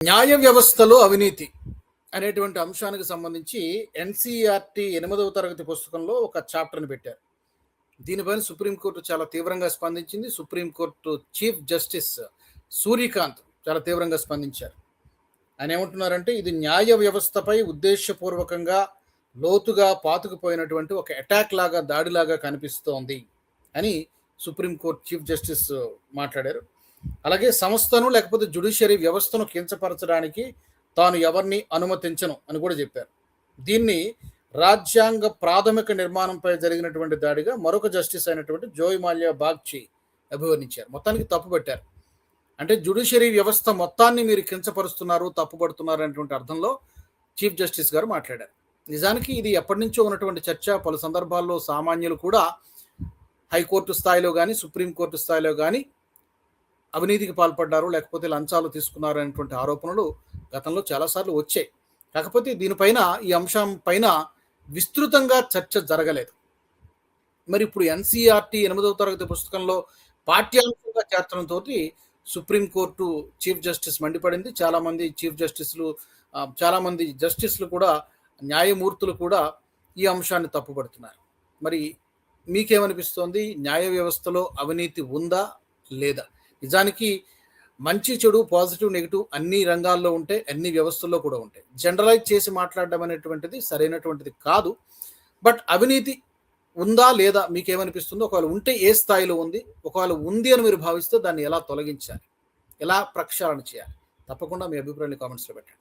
న్యాయ వ్యవస్థలో అవినీతి అనేటువంటి అంశానికి సంబంధించి ఎన్సీఈఆర్టీ 8వ తరగతి పుస్తకంలో ఒక చాప్టర్‌ని పెట్టారు. దీనిపైన సుప్రీంకోర్టు చాలా తీవ్రంగా స్పందించింది. సుప్రీంకోర్టు చీఫ్ జస్టిస్ సూర్యకాంత్ చాలా తీవ్రంగా స్పందించారు. ఆయన ఏమంటున్నారంటే, ఇది న్యాయ వ్యవస్థపై ఉద్దేశపూర్వకంగా లోతుగా పాతుకుపోయినటువంటి ఒక అటాక్ లాగా, దాడిలాగా కనిపిస్తోంది అని సుప్రీంకోర్టు చీఫ్ జస్టిస్ మాట్లాడారు. అలాగే సంస్థను లేకపోతే జ్యుడిషియరీ వ్యవస్థను కించపరచడానికి తాను ఎవరిని అనుమతించను అని కూడా చెప్పారు. దీన్ని రాజ్యాంగ ప్రాథమిక నిర్మాణంపై జరిగినటువంటి దాడిగా మరొక జస్టిస్ అయినటువంటి జోయ్ మాల్యా బాగ్చి అభివర్ణించారు. మొత్తానికి తప్పుపట్టారు. అంటే జ్యుడిషియరీ వ్యవస్థ మొత్తాన్ని మీరు కించపరుస్తున్నారు, తప్పుపడుతున్నారు అనేటువంటి అర్థంలో చీఫ్ జస్టిస్ గారు మాట్లాడారు. నిజానికి ఇది ఎప్పటి నుంచో ఉన్నటువంటి చర్చ. పలు సందర్భాల్లో సామాన్యులు కూడా హైకోర్టు స్థాయిలో కానీ, సుప్రీంకోర్టు స్థాయిలో కానీ అవినీతికి పాల్పడ్డారు, లేకపోతే లంచాలు తీసుకున్నారు అనేటువంటి ఆరోపణలు గతంలో చాలాసార్లు వచ్చాయి. కాకపోతే దీనిపైన, ఈ అంశం పైన విస్తృతంగా చర్చ జరగలేదు. మరి ఇప్పుడు ఎన్సీఈఆర్టీ 8వ తరగతి పుస్తకంలో పాఠ్యాంశంగా చేర్చడంతో సుప్రీంకోర్టు చీఫ్ జస్టిస్ మండిపడింది. చాలామంది జస్టిస్లు కూడా, న్యాయమూర్తులు కూడా ఈ అంశాన్ని తప్పుపడుతున్నారు. మరి మీకేమనిపిస్తోంది? న్యాయ వ్యవస్థలో అవినీతి ఉందా లేదా? నిజానికి మంచి, చెడు, పాజిటివ్, నెగిటివ్ అన్ని రంగాల్లో ఉంటాయి, అన్ని వ్యవస్థల్లో కూడా ఉంటాయి. జనరలైజ్ చేసి మాట్లాడడం అనేటువంటిది సరైనటువంటిది కాదు. బట్ అవినీతి ఉందా లేదా మీకేమనిపిస్తుందో? ఒకవేళ ఉంటే ఏ స్థాయిలో ఉంది? ఒకవేళ ఉంది అని మీరు భావిస్తే దాన్ని ఎలా తొలగించాలి? ఎలా ప్రక్షాళన చేయాలి? తప్పకుండా మీ అభిప్రాయాన్ని కామెంట్స్లో పెట్టండి.